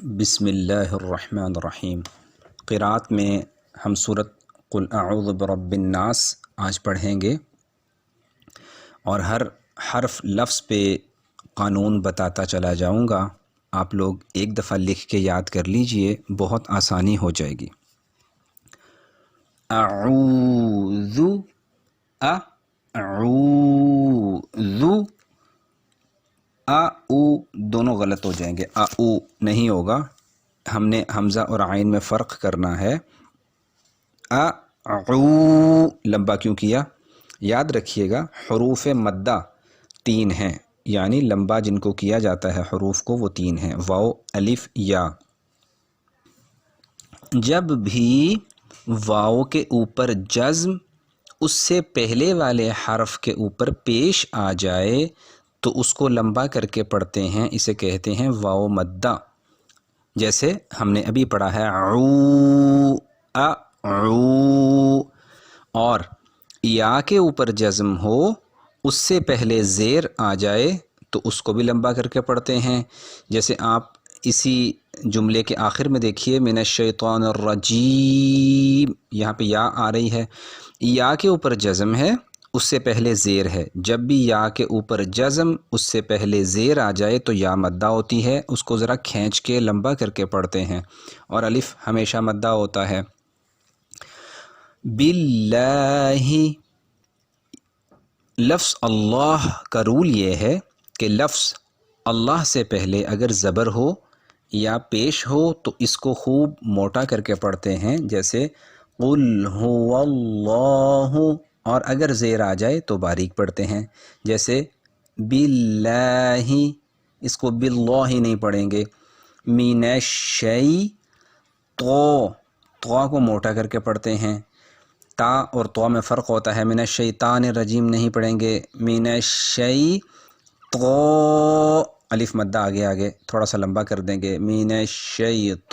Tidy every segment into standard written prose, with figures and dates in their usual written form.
بسم اللہ الرحمن الرحیم۔ قرأت میں ہم سورۃ قل اعوذ برب الناس آج پڑھیں گے، اور ہر حرف لفظ پہ قانون بتاتا چلا جاؤں گا۔ آپ لوگ ایک دفعہ لکھ کے یاد کر لیجئے، بہت آسانی ہو جائے گی۔ اعوذ، اعوذ، او دونوں غلط ہو جائیں گے، او نہیں ہوگا، ہم نے حمزہ اور عین میں فرق کرنا ہے۔ او لمبا کیوں کیا؟ یاد رکھیے گا، حروف مدہ 3 ہیں، یعنی لمبا جن کو کیا جاتا ہے حروف کو وہ 3 ہیں، واو، الف، یا۔ جب بھی واو کے اوپر جزم اس سے پہلے والے حرف کے اوپر پیش آ جائے تو اس کو لمبا کر کے پڑھتے ہیں، اسے کہتے ہیں واو مدہ۔ جیسے ہم نے ابھی پڑھا ہے عو، عو، اور یا کے اوپر جزم ہو اس سے پہلے زیر آ جائے تو اس کو بھی لمبا کر کے پڑھتے ہیں۔ جیسے آپ اسی جملے کے آخر میں دیکھیے، من الشیطان الرجیم، یہاں پہ یا آ رہی ہے، یا کے اوپر جزم ہے، اس سے پہلے زیر ہے۔ جب بھی یا کے اوپر جزم اس سے پہلے زیر آ جائے تو یا مدہ ہوتی ہے، اس کو ذرا کھینچ کے لمبا کر کے پڑھتے ہیں، اور الف ہمیشہ مدہ ہوتا ہے۔ باللہ، لفظ اللہ کا رول یہ ہے کہ لفظ اللہ سے پہلے اگر زبر ہو یا پیش ہو تو اس کو خوب موٹا کر کے پڑھتے ہیں، جیسے قل هو اللہ، اور اگر زیر آ جائے تو باریک پڑھتے ہیں، جیسے باللہ، اس کو باللہ نہیں پڑھیں گے۔ من الشی، تو کو موٹا کر کے پڑھتے ہیں، تا اور تو میں فرق ہوتا ہے، من الشیطان الرجیم نہیں پڑھیں گے، من الشی، تو الف مدہ آگے تھوڑا سا لمبا کر دیں گے، من الشیطان،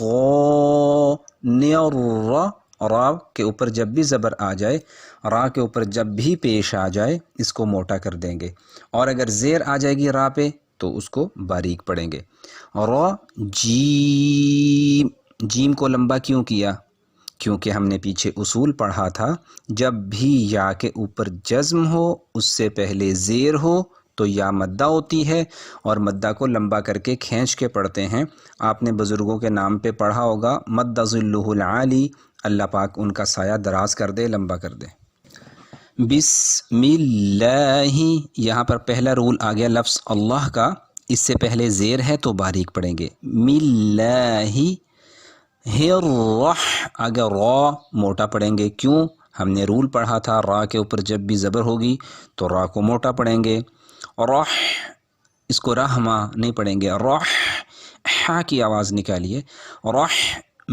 را کے اوپر جب بھی زبر آ جائے، را کے اوپر جب بھی پیش آ جائے اس کو موٹا کر دیں گے، اور اگر زیر آ جائے گی را پہ تو اس کو باریک پڑھیں گے۔ را، جیم، جیم کو لمبا کیوں کیا؟ کیونکہ ہم نے پیچھے اصول پڑھا تھا، جب بھی یا کے اوپر جزم ہو اس سے پہلے زیر ہو تو یا مدہ ہوتی ہے، اور مدہ کو لمبا کر کے کھینچ کے پڑھتے ہیں۔ آپ نے بزرگوں کے نام پہ پڑھا ہوگا، مد ظلہ العالی، اللہ پاک ان کا سایہ دراز کر دے، لمبا کر دے۔ بسم اللہ، یہاں پر پہلا رول آ گیا لفظ اللہ کا، اس سے پہلے زیر ہے تو باریک پڑھیں گے، ملہ، اگر را موٹا پڑھیں گے، کیوں؟ ہم نے رول پڑھا تھا را کے اوپر جب بھی زبر ہوگی تو را کو موٹا پڑھیں گے، رح، اس کو رحمہ نہیں پڑھیں گے، رح، ہا کی آواز نکالیے، رح،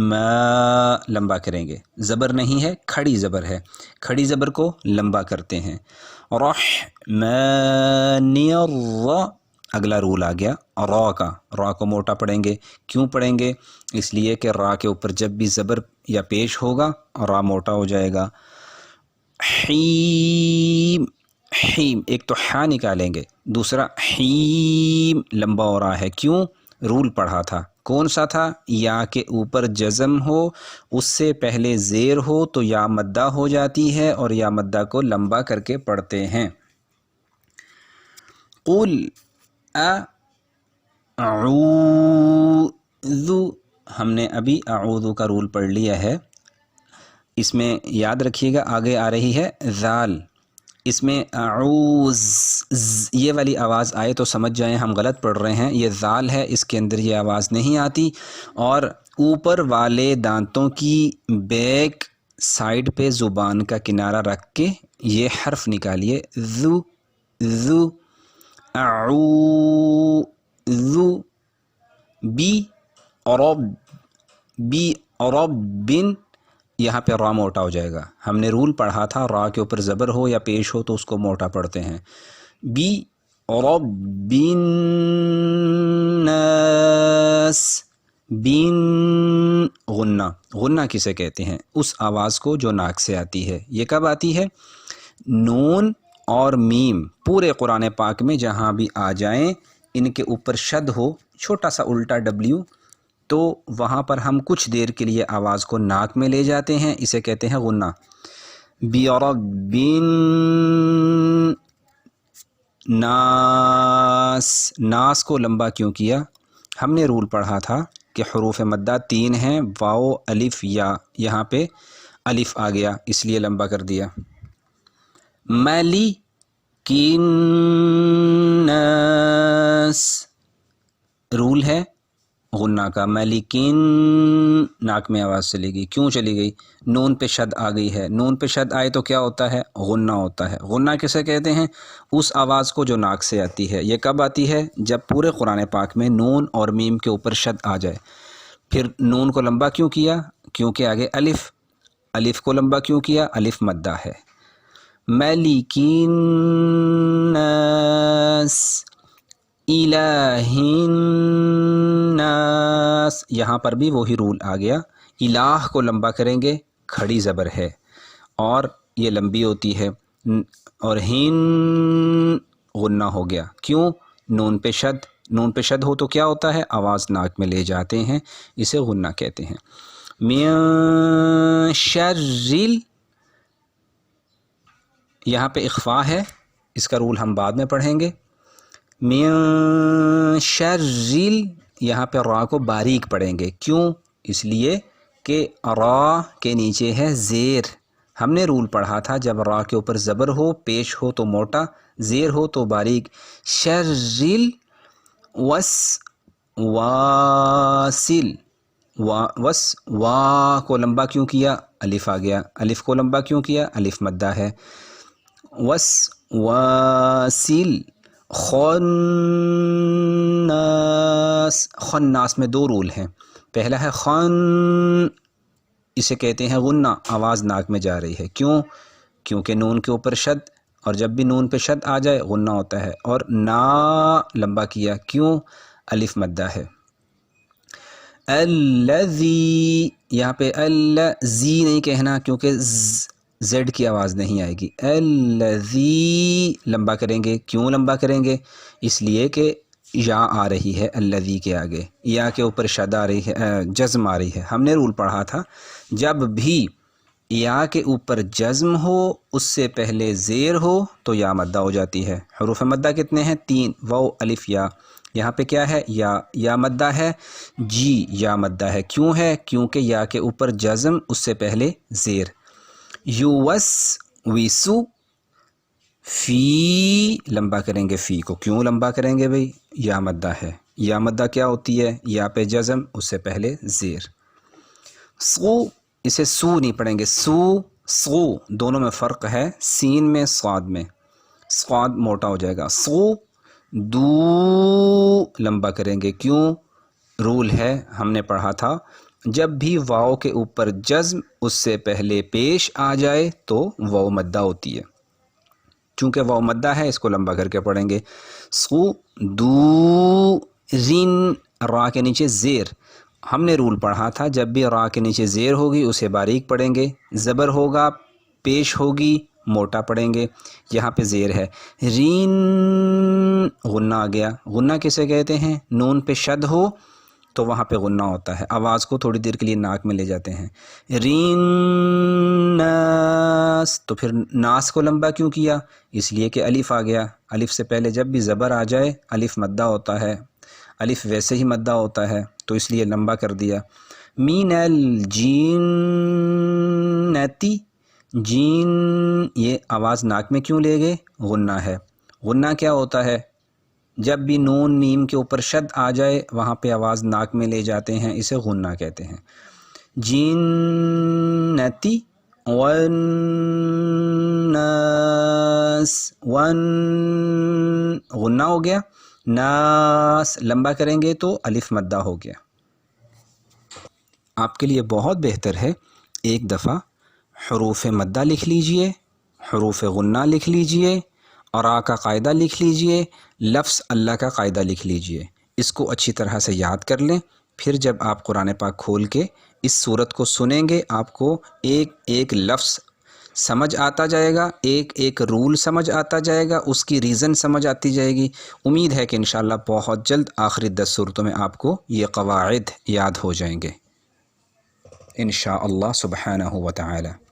ما لمبا کریں گے، زبر نہیں ہے، کھڑی زبر ہے، کھڑی زبر کو لمبا کرتے ہیں، رحمن الرا، اگلا رول آ گیا را کا، را کو موٹا پڑھیں گے، کیوں پڑھیں گے؟ اس لیے کہ را کے اوپر جب بھی زبر یا پیش ہوگا را موٹا ہو جائے گا۔ حیم، حیم، ایک تو ہا نکالیں گے، دوسرا حیم لمبا ہو رہا ہے، کیوں؟ رول پڑھا تھا، کون سا تھا؟ یا کے اوپر جزم ہو اس سے پہلے زیر ہو تو یا مدہ ہو جاتی ہے، اور یا مدہ کو لمبا کر کے پڑھتے ہیں۔ قل اعوذ، ہم نے ابھی اعوذ کا رول پڑھ لیا ہے، اس میں یاد رکھیے گا آگے آ رہی ہے ذال، اس میں اعوذ یہ والی آواز آئے تو سمجھ جائیں ہم غلط پڑھ رہے ہیں، یہ ذال ہے، اس کے اندر یہ آواز نہیں آتی، اور اوپر والے دانتوں کی بیک سائڈ پہ زبان کا کنارہ رکھ کے یہ حرف نکالیے، ذو، ذو، اعوذ، بی، رب، بی، ربن، یہاں پہ را موٹا ہو جائے گا، ہم نے رول پڑھا تھا را کے اوپر زبر ہو یا پیش ہو تو اس کو موٹا پڑھتے ہیں، بی رب الناس، بین، غنہ، غنہ کسے کہتے ہیں؟ اس آواز کو جو ناک سے آتی ہے، یہ کب آتی ہے؟ نون اور میم پورے قرآن پاک میں جہاں بھی آ جائیں ان کے اوپر شد ہو، چھوٹا سا الٹا ڈبلیو تو وہاں پر ہم کچھ دیر کے لیے آواز کو ناک میں لے جاتے ہیں، اسے کہتے ہیں غنہ۔ برب ناس، ناس کو لمبا کیوں کیا؟ ہم نے رول پڑھا تھا کہ حروف مدہ 3 ہیں، واو، الف، یا، یہاں پہ الف آ گیا اس لیے لمبا کر دیا۔ مالک الناس، رول ہے غنہ کا، مالکین، ناک میں آواز چلے گی، کیوں چلی گئی؟ نون پہ شد آ گئی ہے، نون پہ شد آئے تو کیا ہوتا ہے؟ غنہ ہوتا ہے۔ غنہ کسے کہتے ہیں؟ اس آواز کو جو ناک سے آتی ہے۔ یہ کب آتی ہے؟ جب پورے قرآن پاک میں نون اور میم کے اوپر شد آ جائے۔ پھر نون کو لمبا کیوں کیا؟ کیونکہ آگے الف، الف کو لمبا کیوں کیا؟ الف مدہ ہے۔ مالکین الناس، الہ الناس، یہاں پر بھی وہی رول آ گیا، الہ کو لمبا کریں گے، کھڑی زبر ہے اور یہ لمبی ہوتی ہے، اور ہن غنہ ہو گیا، کیوں؟ نون پہ شد، نون پہ شد ہو تو کیا ہوتا ہے؟ آواز ناک میں لے جاتے ہیں، اسے غنہ کہتے ہیں۔ من شر، یہاں پہ اخفا ہے، اس کا رول ہم بعد میں پڑھیں گے۔ من شر، یہاں پہ را کو باریک پڑھیں گے، کیوں؟ اس لیے کہ را کے نیچے ہے زیر۔ ہم نے رول پڑھا تھا جب را کے اوپر زبر ہو، پیش ہو تو موٹا، زیر ہو تو باریک۔ شر واسل، وس، وا کو لمبا کیوں کیا؟ الف آ گیا، الف کو لمبا کیوں کیا؟ الف مدہ ہے۔ وس واسل، خناس، خناس میں 2 رول ہیں، پہلا ہے خن، اسے کہتے ہیں غنہ، آواز ناک میں جا رہی ہے، کیوں؟ کیونکہ نون کے اوپر شد، اور جب بھی نون پہ شد آ جائے غنہ ہوتا ہے، اور نا لمبا کیا، کیوں؟ الف مدہ ہے۔ الذی، یہاں پہ الذی نہیں کہنا کیونکہ زیڈ کی آواز نہیں آئے گی، الذی لمبا کریں گے، کیوں لمبا کریں گے؟ اس لیے کہ یا آ رہی ہے الذی کے آگے، یا کے اوپر شد آ رہی ہے، جزم آ رہی ہے۔ ہم نے رول پڑھا تھا جب بھی یا کے اوپر جزم ہو، اس سے پہلے زیر ہو تو یا مدہ ہو جاتی ہے۔ حروف مدہ کتنے ہیں؟ 3، واو، الف، یا۔ یہاں پہ کیا ہے؟ یا مدہ ہے، جی یا مدہ ہے، کیوں ہے؟ کیونکہ یا کے اوپر جزم، اس سے پہلے زیر۔ یوسوسو، فی لمبا کریں گے، فی کو کیوں لمبا کریں گے بھئی؟ یا مدہ ہے، یا مدہ کیا ہوتی ہے؟ یا پہ جزم، اس سے پہلے زیر۔ سو، اسے سو نہیں پڑھیں گے، سو، سو، دونوں میں فرق ہے، سین میں، صاد میں، صاد موٹا ہو جائے گا۔ سو، دو لمبا کریں گے، کیوں؟ رول ہے، ہم نے پڑھا تھا جب بھی واو کے اوپر جزم اس سے پہلے پیش آ جائے تو واو مدہ ہوتی ہے، چونکہ واو مدہ ہے اس کو لمبا کر کے پڑھیں گے۔ سو دو رین، را کے نیچے زیر، ہم نے رول پڑھا تھا جب بھی را کے نیچے زیر ہوگی اسے باریک پڑھیں گے، زبر ہوگا پیش ہوگی موٹا پڑھیں گے، یہاں پہ زیر ہے۔ رین غنہ آ گیا، غنہ کسے کہتے ہیں؟ نون پہ شد ہو تو وہاں پہ غنہ ہوتا ہے، آواز کو تھوڑی دیر کے لیے ناک میں لے جاتے ہیں۔ رین ناس، تو پھر ناس کو لمبا کیوں کیا؟ اس لیے کہ الف آ گیا، الف سے پہلے جب بھی زبر آ جائے الف مدہ ہوتا ہے، الف ویسے ہی مدہ ہوتا ہے تو اس لیے لمبا کر دیا۔ مین الجنتی، جین، یہ آواز ناک میں کیوں لے گئے؟ غنہ ہے۔ غنہ کیا ہوتا ہے؟ جب بھی نون میم کے اوپر شد آ جائے وہاں پہ آواز ناک میں لے جاتے ہیں، اسے غنہ کہتے ہیں۔ جنتی، والناس، غنہ ہو گیا، ناس لمبا کریں گے تو الف مدہ ہو گیا۔ آپ کے لیے بہت بہتر ہے ایک دفعہ حروف مدہ لکھ لیجئے، حروف غنہ لکھ لیجئے، اور آ کا قاعدہ لکھ لیجئے، لفظ اللہ کا قاعدہ لکھ لیجئے، اس کو اچھی طرح سے یاد کر لیں، پھر جب آپ قرآن پاک کھول کے اس صورت کو سنیں گے آپ کو ایک ایک لفظ سمجھ آتا جائے گا، ایک ایک رول سمجھ آتا جائے گا، اس کی ریزن سمجھ آتی جائے گی۔ امید ہے کہ انشاءاللہ بہت جلد آخری 10 صورتوں میں آپ کو یہ قواعد یاد ہو جائیں گے انشاءاللہ سبحانہ و تعالی۔